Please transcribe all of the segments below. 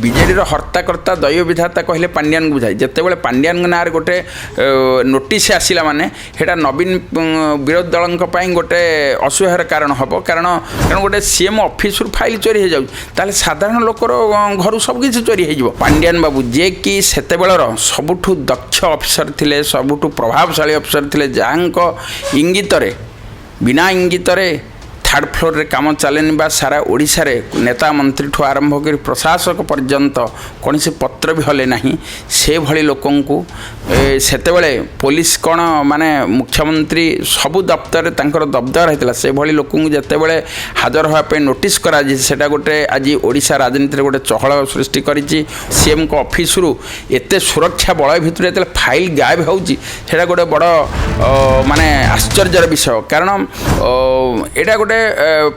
विजेडी हर्ताकर्ता दैव विधाता कहले पांड्यान को बुझाई जितेबाला पांड्यान ना गोटे नोटिस आसला माने हेटा नवीन विरोधी दल गोटे असुविधार कारण हम कारण गोटे सीएम ऑफिस फाइल चोरी हो जाए साधारण लोकर घर सबकि चोरी हो पांड्यान बाबू जे कि सेतेबेलर सबुठु दक्ष अफिसर थिले सबुठु प्रभावशाली अफिसर थिले जहाँ इंगित बिना इंगित थर्ड फ्लोर रे काम चलेनि बा सारा ओडिशा रे नेता मंत्री ठू आरंभ कर प्रशासक पर्यंत कौन से पत्र भी हले नहीं से भली लोकन को सेतेबेले पुलिस कौन माने मुख्यमंत्री सबु दफ्तर तांकर दबदर होता से भली लोकन जेतेबेले हाजर होगा पे नोटिस करा सेटा गोटे आज ओडिशा राजनीति रे गोटे चहल सृष्टि करिछि सीएम को ऑफिस रु एते सुरक्षा बलय भितर जेते फाइल गायब होउछि सेटा गोटे बड़ माने आश्चर्यर विषय कारण एटा गोटे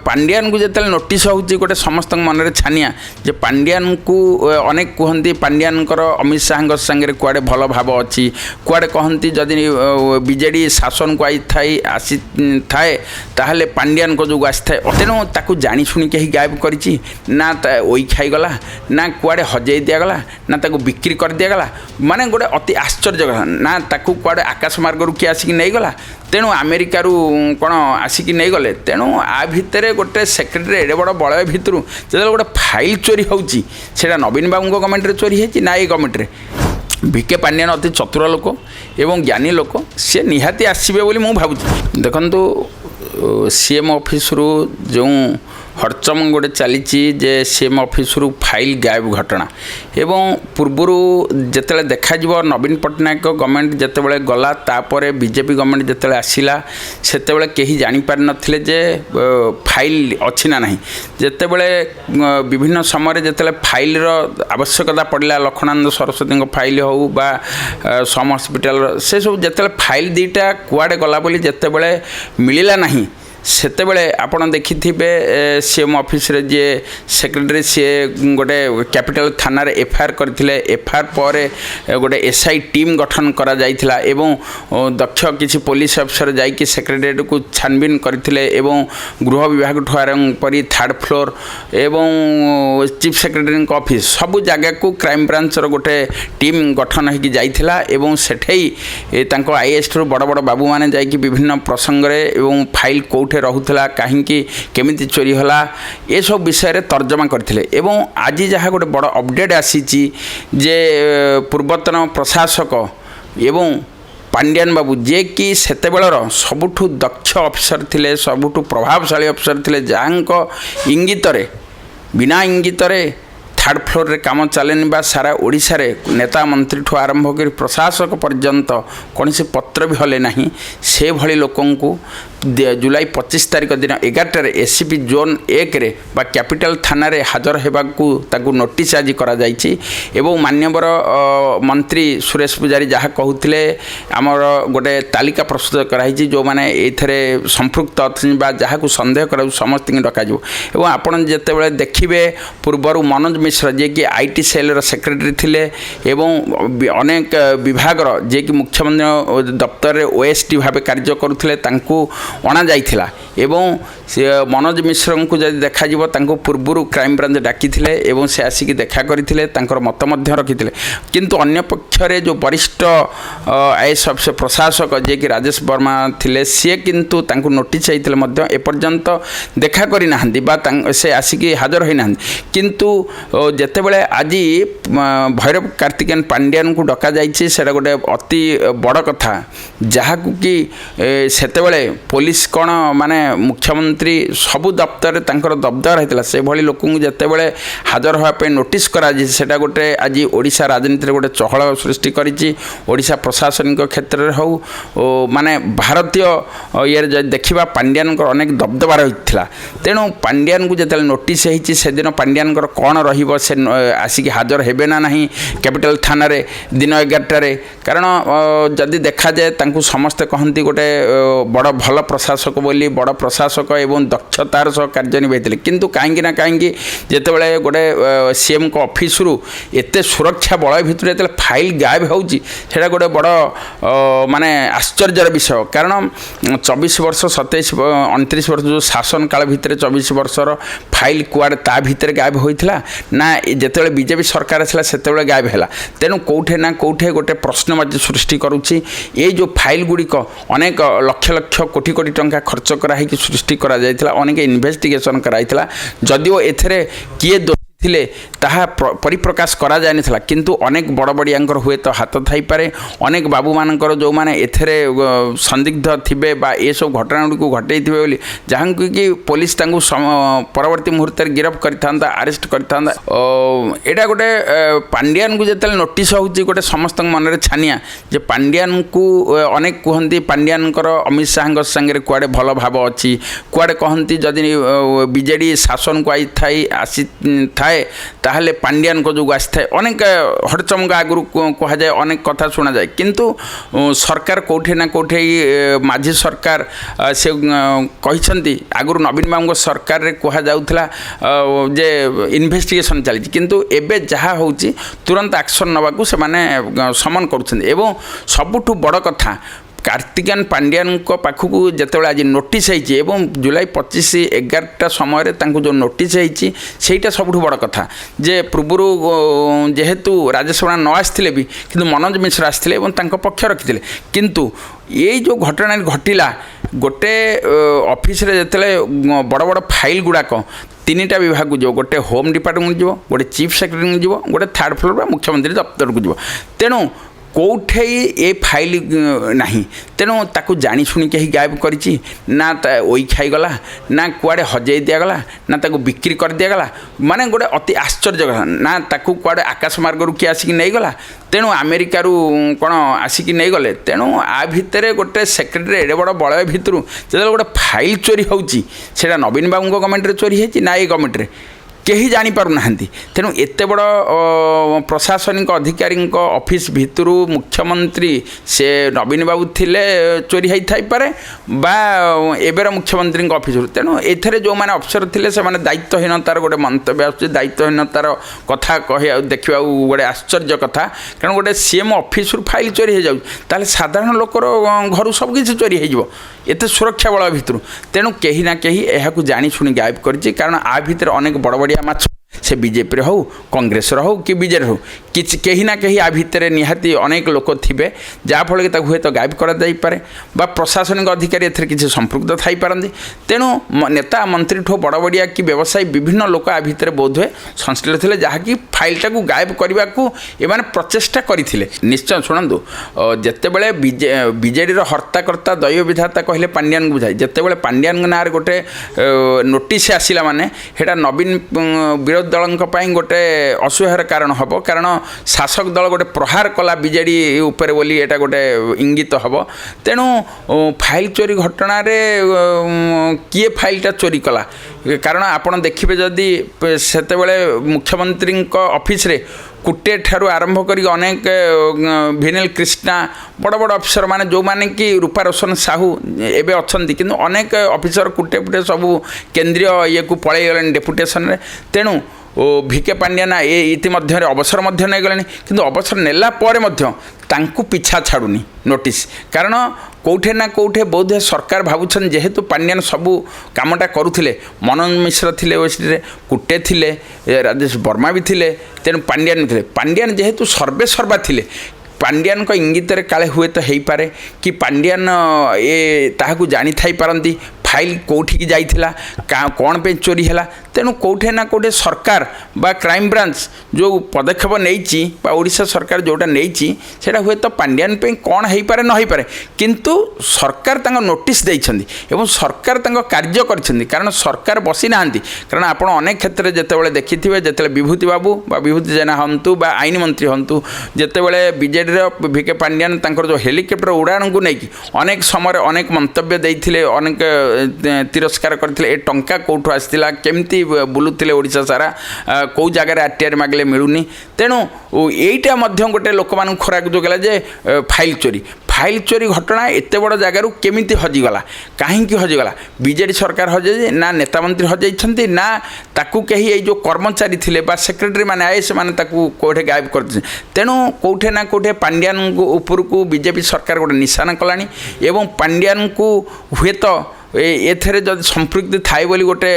पांड्यान को जिते नोटिस होती गोटे समस्त मन में छानिया जे पांड्यान को अनेक कहती पांड्यान अमित शाह सांगे कुआडे भल भाव अच्छी कुआडे कहती जदि बीजेडी शासन को आई आसी थाए ताहले पांड्यान को जो आसी थाए तेणु ताकू जानी शुणी कहीं गायब करी ना ओई खाईगला ना कुआडे हजई दिगला ना ताकू बिक्री कर दिगला माने गोटे अति आश्चर्य ना ताकू कुआडे आकाश मार्ग किए आसिक नहींगला तेणु अमेरिकार कौन आसिक नहीं गले तेणु आ भितर गोटे सेक्रेटरी एडे बड़ बलय भितर जो गोटे फाइल चोरी होची सेटा नवीन बाबू गवर्नमेंट रे चोरी होती ना ये गवर्नमेंट रे बीके पांड्यान अति चतुर लोक एवं ज्ञानी लोक सी निहाती आसबे बोली मु भावुची देखंतु सीएम ऑफिस रु जो हरचम गोटे चली जे सीएम ऑफिस रु फाइल गायब घटना एवं पूर्वर जिते देखा नवीन पट्टनायक गवर्नमेंट जितेबाला गला तापर बीजेपी गवर्नमेंट जिते आसला सेतेबेले कहीं जापर नथिले जे फाइल अच्छी ना नहीं जितेबाला विभिन्न समय जिते फाइल आवश्यकता पड़ा लखनानंद सरस्वती फाइल हो बा सम हस्पिटाल से सब जिते फाइल दीटा कुआडे गला बोली जितेबाला मिलला नहीं सेतेबेले आपण देखिथिबे सीएम ऑफिस रे जे सेक्रेटरी सी गोटे कैपिटल थाना रे एफआईआर करथिले एफआईआर पर गोटे एसआई टीम गठन करा जाइथिला एवं दक्ष किसी पुलिस अफसर जाई कि सेक्रेटरीट को छानबीन करथिले एवं गृह विभाग ठू आरंभ परी थर्ड फ्लोर एवं चीफ सेक्रेटरी ऑफिस सब जगह को क्राइम ब्रांच रो गोटे टीम गठन होगी जाइथिला एवं सेठेई तांको आईएएस रो बड़ बड़ बाबू माने जाई कि विभिन्न प्रसंग रे एवं फाइल कोठे रहुला कहीं केमिति चोरी होला ये सब विषय तर्जमा करथिले एवं आज जहाँ गोटे बड़ अपडेट आसी जे पूर्वतन प्रशासक एवं पांड्यान बाबू जे कि सेतेबेलर सबुठु दक्ष अफिसर थिले सबुठु प्रभावशाली अफिसर थिले जहाँ इंगित बिना इंगित थर्ड फ्लोर रे काम चलेनि बा सारा ओडिशा रे नेता मंत्री ठू आरंभ कर प्रशासक पर्यंत कौन से पत्र भी हले नहीं से भली लोकन को जुलाई 25 तारिख दिन 11 एसीपी जोन 1 रे बा कैपिटल थाना रे हाजर हेबाकू ताकू नोटिस आज करा जाइछि एवं मान्यवर मंत्री सुरेश पुजारी जहाँ कहते आमर गोटे तालिका प्रस्तुत कराई जो मैंने एथरे संपृक्त अच्छी जहाँ को सन्देह कर समस्त डकाଯିव एवं आपड़ जितेबाला देखिए पूर्वर मनोज मिश्र जे कि आईटी सेल सेक्रेटरी थिले एवं अनेक विभाग जे कि मुख्यमंत्री दफ्तर ओएसडी भाव कार्य करुले अणा जाइथिला एवं से मनोज मिश्र को जब देखा पूर्वर क्राइम ब्रांच डाकी एवं से आसिक देखा करते मत रखी किंतु अन्य पक्षरे जो वरिष्ठ आईएएस अफिसर प्रशासक जे कि राजेश वर्मा थिले सी किंतु तांको नोटिस आइथिले एपर्यंत देखा करना से आसिक हाजर होना किंतु जेतेबेले आज भैरव कार्तिकेयन पांड्यान को डका जाइए सेटा गोटे अति बड़ कथा जहाँ कि सेतेबेले पुलिस कौन माने मुख्यमंत्री सबु दफ्तर तांकर दबदर होता से भली लोक जितेबाला हाजर होगा नोटिस करा सेटा गोटे आज ओडिशा राजनीति गोटे चहल सृष्टि करिछि ओडिशा प्रशासनिक क्षेत्र में हो माने भारतीय ये देखा पांड्यान अनेक दबदबा रही तेणु पांड्यान को जिते नोटिस होती से दिन पांड्यान कौन रहिबो से आसिक हाजर हेबे ना नहीं कैपिटल थाना रे दिन 11 कारण जदि देखा जाए तांकु समस्ते कहती गोटे बड़ भल प्रशासक बोली बड़ प्रशासक एवं दक्षतार सह कार्य निभाई किंतु कहीं जितेबाला गोटे सीएम को ऑफिस रु एत सुरक्षा बल भितर जो फाइल गायब होटा गोटे बड़ माने आश्चर्यर विषय कारण 24 वर्ष 27 29 वर्ष जो शासन काल भितर 24 वर्षर फाइल कुआड़े ता भितर गायब होता ना जिते बीजेपी सरकार आसला से गायब है तेणु कौटे ना कौटे गोटे प्रश्नबाची सृष्टि करुच्ची ये जो फाइल गुड़िक अनेक लक्ष लक्ष कोटी कोटी टंका खर्च कराई सृष्टि करा जायतिला अनेक इन्वेस्टिगेशन कराइथिला जदिओ एथरे किए थिले ताहा परिप्रकाश करा जाय नथिला किंतु अनेक बड़ बड़ियांकर हुए तो हाथ थाई पारे अनेक बाबू मानकर जो माने एथरे संदिग्ध थिबे बा ए सब घटना को घटै थिबे बोली जहां कि पुलिस तांगु परवर्ती मुहूर्त गिरफ करथांदा अरेस्ट करथांदा एटा गोटे पांड्यान को जेतले नोटिस होउची गोटे समस्त मन रे छानिया जे पांड्यान को अनेक कहंती पांड्यानकर अमित शाह संगे कुआडे भल भाव अछि कुआडे कहंती जदि बीजेडी शासन को आई थाई आसी थाए ताहले पांड्यान को जो आसी थाए अनेक हड़चमक आगु कह जाए अनेक कथा शुणा जाए किंतु सरकार कोठे ना कोठे माझी सरकार से कहिसंती आगु नवीन बाबू सरकार रे कहा जाउथला जे इन्वेस्टिगेशन चली किंतु एबे जहा होची तुरंत एक्शन नबाकू से माने समन करूछन एवं सबुठु बड़ कथा कार्तिकेयन पांड्यान को पाखक जितेबाला आज नोटिस होती जुलाई 25/11 समय जो नोटिस होती सेटा सब बड़ कथा जे पूर्वर जेहेतु राजेश राणा न आसते भी किंतु मनोज मिश्र आसते पक्ष रखी किंतु ये जो घटना घटिला गोटे ऑफिस रे जिते बड़ बड़ फाइल गुड़ाक 3टा विभाग को जो गोटे होम डिपार्टमेंट जीव गोटे चीफ सेक्रेटरी जीव गोटे 3rd फ्लोर मुख्यमंत्री दफ्तर को जीव तेणु कौटे ये फाइल नहीं तेणु ताकू जानी शुणी कहीं गायब करी ना ओई खाईगला ना कुआडे हजई दिगला ना ताकू बिक्री कर दिगला माने गोटे अति आश्चर्य ना ताकू कुआडे आकाश मार्ग रू किए आसिक नहीं गला तेणु अमेरिका रू कौन आसिक नहीं गले तेणु आ भितर गोटे सेक्रेटरी एडे बड़ बलय भितर जो गोटे फाइल चोरी होची सेटा नवीन बाबू गवर्नमेंट रे चोरी होची ना ये गवर्नमेंट रे केही जानी पारु नाहंती तेणु एते बड़ प्रशासनिक अधिकारी ऑफिस भितरु मुख्यमंत्री से नवीन बाबू थिले चोरी होई थाई पारे बा एबेर मुख्यमंत्री ऑफिस तेणु एथरे जो माने अफसर थिले से माने दायित्वहीनतार गोटे मंतव्य आसुचे दायित्वहीनतार कथा कहि देखिबा गोटे आश्चर्य कथा कारण गोटे सीएम ऑफिस रु फाइल चोरी हो जाउ ताले साधारण लोकर घर सब किछि चोरी हो जिवो एते सुरक्षा बल भितर तेणु कहीं ना कहीं यह जानी शुणी गायब कर कारण आ भितर अनेक बड़ बड़िया माछ से बीजेपी हो कांग्रेस हो कि बीजेडी हो कि कहीं ना कहीं आ भितर निहाती अनेक लोक थे जहाँफल कि हुए तो गायब कर प्रशासनिक अधिकारी एथरे किसी संपृक्त थी पारती तेणु नेता मंत्री ठो बड़ बड़िया कि व्यवसायी विभिन्न लोक आ भितर बोध हुए संश्लिष्ट थे जहाँकि फाइलटा को गायब करने को एमाने प्रचेषा करते निश्चय शुणु जितेबाला बीजेडी हर्ताकर्ता दैव विधाता कहले पांड्यान बुझाए जितेबाला पांड्यान ना गोटे नोटिस आसला माने हेटा नवीन विरोधी दल गोटे असुहार कारण हम कारण शासक दल गोटे प्रहार कला बीजेडी उपर बोली एटा गोटे इंगित हम तेणु फाइल चोरी घटना किए फाइलटा चोरी कला कारण आपड़ देखिए जदि सेते मुख्यमंत्री ऑफिस रे कुटे ठारू आरंभ करी अनेक भिनेल कृष्णा बड़ बड़ अफिसर माने जो माने कि रूपा रोशन साहू एबे अछंती किंतु अनेक अफिसर कुटे पुटे सब केंद्रीय ये को पळै गले डेपुटेशन रे तेणु भिके पांड्याना ये इतिमध्य अवसर नहीं गले किंतु अवसर नेला परे मध्य तांकु पिछा छाड़ुनी नोटिस कारण कौटे ना कौटे बोध सरकार भावुन जेहेतु पांड्यान सबू कामटा करुले मनोज मिश्र थिले ओसीडी कुटे थिले राजेश वर्मा भी थिले तेणु पांड्यान थिले पांड्यान जेहेतु सर्वे सर्वा थिले पांड्यान को इंगित काले हुए तो हो पारे कि पांड्यान ये ताहाकू जानी थाई पारंती फाइल कौटी की जाइथिला कौन पे चोरी है तेणु कौटे ना कौटे सरकार बा क्राइम ब्रांच जो पदक्षेप नहीं ओडिशा सरकार जोटा नहीं सेटा हुए तो पांड्यान पे कौन हो पारे न हो पारे किंतु सरकार तांको नोटिस देइछंदी एवं सरकार तांको कार्य करछंदी कारण सरकार बसी नाहंती कारण आपण अनेक क्षेत्र जेतेबेले देखिथिबे जेतेबेले विभूति बाबू बा विभूति जेना हंतु बा आईन मंत्री हंतु जेतेबेले बीजेडी रो भिके पांड्यान तांकर जो हेलिकॉप्टर उड़ाण को नहीं अनेक समय अनेक मंतव्य देइथिले अनेक तिरस्कार करथिले ए टंका कोठु आस्तिला केमती बुलुथिले ओडिशा सारा कौ जगार आरटीआर मागले मिलूनी तेणु एटा मध्य गोटे लोक मान खोराक जोगला जे फाइल फाइल चोरी घटना एत बड़ जगार केमी हजिगला कहीं हजिगला बीजेडी सरकार हजे ना नेता मंत्री हजाई ना ताकू कहीं जो कर्मचारी थे सेक्रेटरी मैंने आईएएस मैंने कौटे गायब कर तेणु कौटे ना कौटे पांड्यान उपरकू बीजेपी सरकार गोटे निशाना कलानी एवं पांड्यान को हुए तो एथेरे जब संपृक्ति थाए बोली गोटे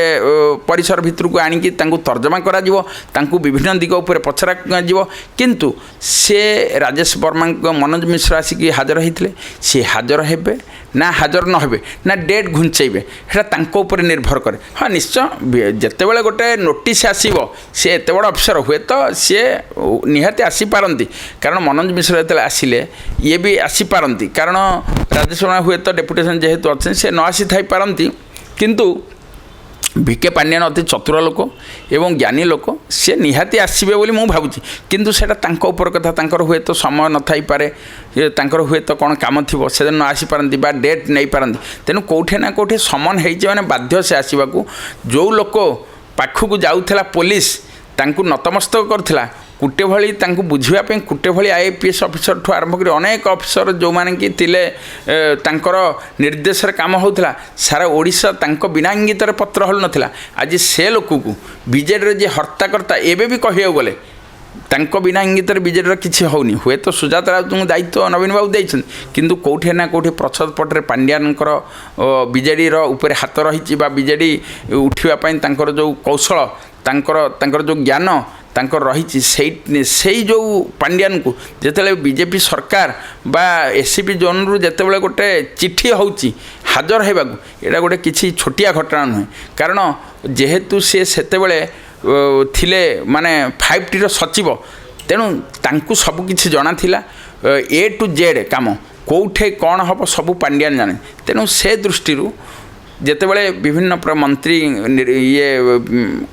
परिसर भितर को आनिकी तर्जमा करा जीवो तांकू विभिन्न दिग उपर पचरा जीवो किंतु से राजेश वर्मा मनोज मिश्र आसिक हाजर होते सी हाजर हेबे ना हाजर न हेबे ना डेट घुंचेबे हेटा उपर निर्भर करे। हाँ निश्चय जितेबाला गोटे नोटिस आसो सी एत बड़ अफिसर हुए तो सी निहाती आसीपारती कारण मनोज मिश्र जो आसिले ये भी आसीपारती कारण राजेश वर्मा हुए तो डेपुटेसन जेहेतु अच्छे से न आसी थाई पारती किंतु विके पांड्यान अति चतुर लोक एवं ज्ञानी लोक सी निहाती आसबे बोली मु भावुची किंतु सेटा तांको उपर कथा तांकर हुए तो समय न थाई पारे तांकर हुए तो कौन काम थी से न आसी पारती बा डेट नहीं पारती तेणु कौटे ना कौटे समन होइचे माने बाध्य से आसवाक जो लोक पाखक जाऊला पुलिस तांको नतमस्तक करथिला कुटे भली तांको बुझापी कुटे भली आईएपीएस ऑफिसर ठू आरंभ कर अनेक ऑफिसर जो माने कि तिले तांकर निर्देश काम होता सारा ओडिशा तांको बिना इंगित पत्र हल नथिला आज से लोक को बीजेडी जे हर्ताकर्ता एवं भी कहू गले तांको बिना इंगित बीजेडी किसी होनी हुए तो सुजाता राउत दायित्व नवीन बाबू देते किंतु कौटे ना कौटे प्रच्छद पटे पांड्यानकर बीजेडी उपर हाथ रही बीजेडी उठापी जो कौशल तांकर जो ज्ञान तांकर रही से जो पांड्यान को जिते बीजेपी सरकार बा एससीपी जोन रु जिते गोटे चिठी होची हाजर होगा यहाँ गोटे किसी छोटिया घटना नुहे कारण जेहेतु सी सेतेबेले थिले माने 5T सचिव तेणु तांकु सब किछि जଣା थिला A to Z काम कौटे कौन हम सब पांड्यान जाने तेणु से दृष्टि जितेबाला विभिन्न मंत्री ये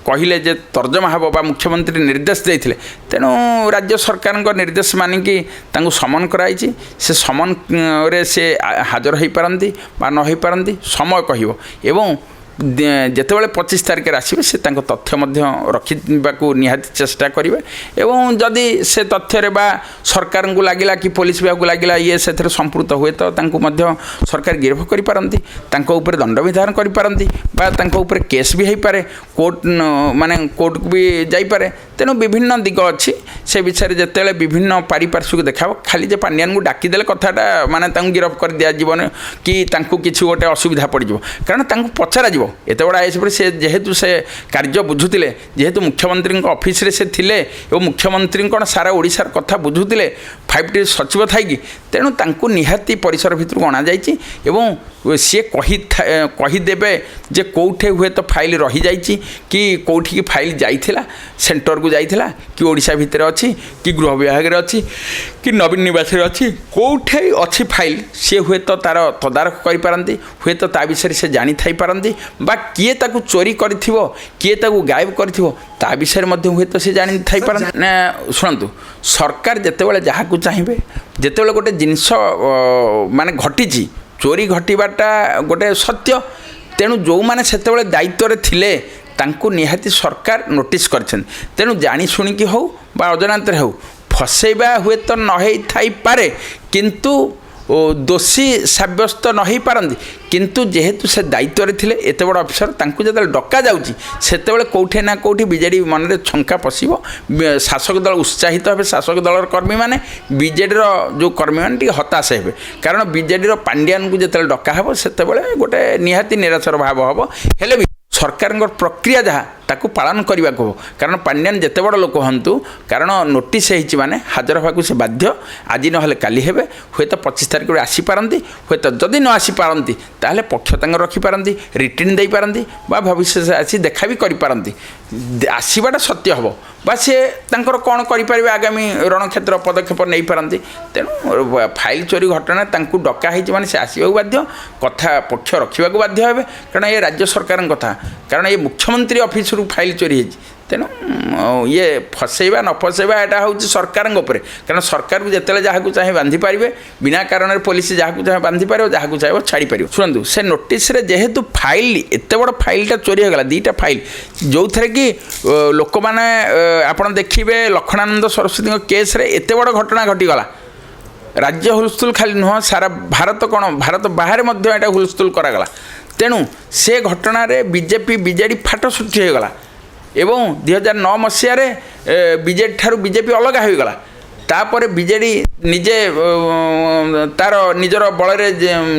कहले जे तर्जमा हम बा मुख्यमंत्री निर्देश देते तेणु राज्य सरकार निर्देश मानिकी समन कराई से समन रे से हाजर हो पारती बा न हो पारती समय कहिबो एवं जितेबाला 25 तारिख आसवे से तथ्य रखा निहाती चेष्टा करेंगे एवं जदि से तथ्य बा सरकार को लगिला कि पुलिस विभाग को लगिला ये से संपृक्त हुए तो सरकार गिरफ करिपारंती उपर दंड विधान करिपारंती बा उपर केस भी हो पारे कोर्ट माने कोर्ट को भी जाइपारे तेणु विभिन्न दिग अच्छी से विषय जिते विभिन्न पारिपार्श्विक देखा खाली जे पांड्यान को डाकिदेले कथाटा माने गिरफ कर दिया जीवन कि किसी गोटे असुविधा पड़ कारण पचरा एत बड़ा आईएएस पर से जेहेतु से कार्य बुझुले जेहेतु मुख्यमंत्री ऑफिस रे से थिले और मुख्यमंत्री कौन सारा ओडिशार कथा बुझुले 5T सचिव थाई तेणु तांको निहाती परिसर भितर अणा जाइए एवं सी कहीदेवे जे कौटे हुए तो फाइल रही जाइए कि कौटी की फाइल जाइथिला सेंटर को जाइथिला कि ओडिशा भितर अच्छी कि गृह विभाग अच्छी कि नवीन निवास अच्छी कौटे अच्छी फाइल सी हुए तो तार तदारख करिपारंती हुए तो ता विषय से जानी थाई पारंती बा किए ताकू चोरी करिथिबो किए ताकू गायब करिथिबो ता विषय मध्ये हुए तो से जानी थाई पारंती ना शुणु सरकार जितेबाला जहाँ को चाहिए जितेबाला गोटे जिनस माने घटी चोरी घटवाटा गोटे सत्य तेणु जो मैंने से दायित्व थिले तांको निहाती सरकार नोटिस कर तेणु जानी शुणिकी हो बा अजनांतर हो फसैबा हुए तो न थाई पारे किंतु दोषी सब्यस्त न हो पारती किंतु जेहेतु से दायित्व थे एत बड़ अफिसर तांको जब डका जाऊँगी सेतेबेले कौटे ना कौटी बीजेडी मन में छंका पशिब शासक दल उत्साहित हे शासक दल कर्मी मैंने बीजेडी जो कर्मी मैंने हताश हे कारण बीजेडी पांड्यान को जिते डका हे से गोटे निहाती निराशर भाव हम हेले सरकार प्रक्रिया जहाँ ताकू पालन करने को कारण पांड्यान जिते बड़ लोक हूँ कारण नोटिस हो माने हाजर होगा से बाध्य आज ना काली हे हुए तो 25 तारिख में आसीपारती हुए तो जदि न आसीपारती ताहले पक्ष रखिपारती रिटर्न दे पारती बा भविष्य से आसी देखा भी करिपारती आसवाटा सत्य हम बा सी कौन करें आगामी रणक्षेत्र पदक्षेप नहीं पारती तेणु फाइल चोरी घटना डका होने से आसवाक बाध्य कथा पक्ष रखा बाध्य हे कारण ये राज्य सरकार कथा कारण ये मुख्यमंत्री ऑफिस फाइल चोरी तेणु ये फसैबा न फसैबा यहाँ हूँ सरकार कारण सरकार को जिते जहाँ को चाहे बांधि पारे बिना कारण पुलिस जहाँ को चाहे बांधि पारे जहाँ को चाहे छाड़ी पार शुणु से नोटिस जेहेतु फाइल एत बड़ फाइलटा चोरी होगा 2टा फाइल जो थे कि लोक मैंने आप देखिए लक्षणानंद सरस्वती केस रे एत बड़ घटना घटीगला राज्य हुलस्थुल खाली नुह सारा भारत कौन भारत बाहर यहाँ हुलस्थुल करागला तेणु से घटना बीजेपी बीजेडी फाट सृष्टि होगला एवं 2009 मसीह बीजेडी ठारू बीजेपी अलग होगला तापर बीजेडी निजे तार निजर बल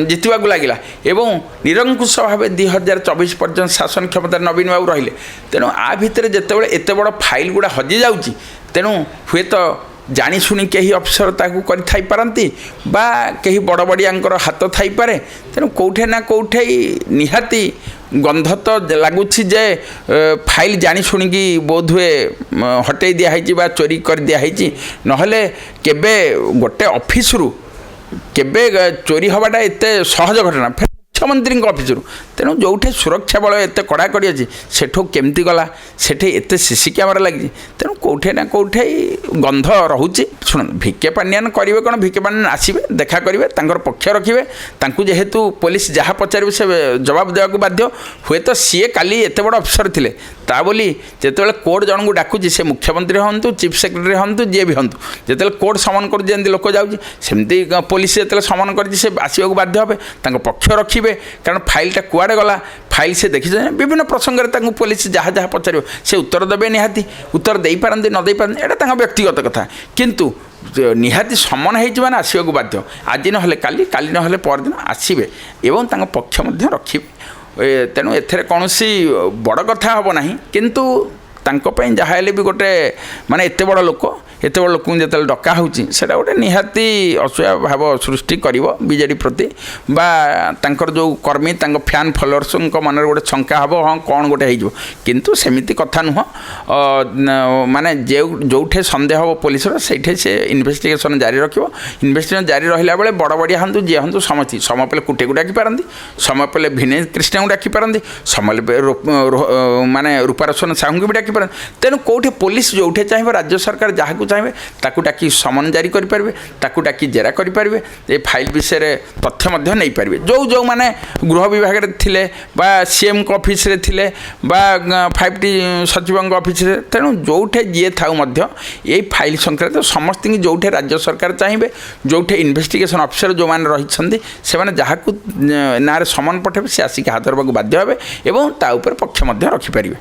जितवा लगिला एवं निरंकुश भाव 2024 पर्यंत शासन क्षमता नवीन बाबू रहिले तेणु आ भितर जिते एत बड़ फाइल गुड़ा हजि जाऊँगी तेणु हुए तो जानी शुणी कहीं अफिसर ताकू पारती बा कहीं बड़ बड़ियांकर हाथ थाईपे तेणु कौटे ना कौटे निहाती गंध तो लगुच जे फाइल जानी शुणिकी बोध हुए हटई दिखाई बा चोरी कर दिखाई नहले केबे गोटे ऑफिस रु केबे चोरी हवाटा एत सहज घटना मुख्यमंत्री ऑफिस तेणु जो सुरक्षा बल एत कड़ाकड़ी अच्छी सेठू केमती गला सेठे एत सीसी कैमेरा लगी तेणु कौटे ना कौटे गंध रोचे शुण भिके पांडियान करेंगे कौन भिके पांडियान आसवे देखा करेंगे पक्ष रखिए जेहेतु पुलिस जहाँ पचारे से जवाब देवाक बाध्य हुए तो सी काली एत बड़ अफिसर थे ता बोली जिते कोर्ट जन को डाकुची से मुख्यमंत्री हूँ चीफ सेक्रेटरी हूँ जी भी हूँ जिते कोर्ट समन कर लोक जाऊँगी पुलिस जो समन कर आसवाक बाध्य हे पक्ष रखिए कारण फाइलटा कुआड़े गला फाइल से देखी विभिन्न प्रसंग में पुलिस जहाँ जहाँ पचार से उत्तर देवे निहाती उत्तर दे पारती न दे पारती यहाँ व्यक्तिगत कथा किंतु निहाती समन हो आसवाक बाध्य आज ना काली काली ना परदिन आसवे एवं पक्ष रखिए तेणु एथेर कौन बड़ कथा हम ना किंतु जहाँ हेले भी गोटे माने एत बड़ लोक जो डका होता गोटे निहाती असह्य भाव सृष्टि कर बीजेडी प्रति बा तांकर जो कर्मी फैन फलोअर्स मन गोटे शंका हम हाँ कौन गोटे हो किंतु सेमिति कथा नुह माने जो सन्देह हम पुलिस से इन्वेस्टिगेशन जारी रखियो इन्वेस्टिगेशन जारी रहा बेले बड़ बड़िया हूँ जी हूँ समझी समय पे कुटे को डाकी पारती समय पे भिने कृष्ण को डाकी पारती समय माने रूपारोशन साहू को भी डाकी तेणु कौटे पुलिस जो चाहिए राज्य सरकार जहाँ चाहिए ताकू डाकी समन जारी करेंगे ताकू डाकी जेरा करेंगे ये फाइल विषय तथ्य नहीं पारे जो जो मैंने गृह विभाग थे सीएम ऑफिस रे थिले बा 5T सचिव ऑफिस रे तेणु जोठे जी था ये फाइल संक्रांत समस्त जो राज्य सरकार चाहिए जो इन्वेस्टिगेशन ऑफिसर जो मैंने रही से जहाँ ना समन पठे से आसिक हाथ धरवाक बाध्य हे और ता उपर पक्ष रखिपारे।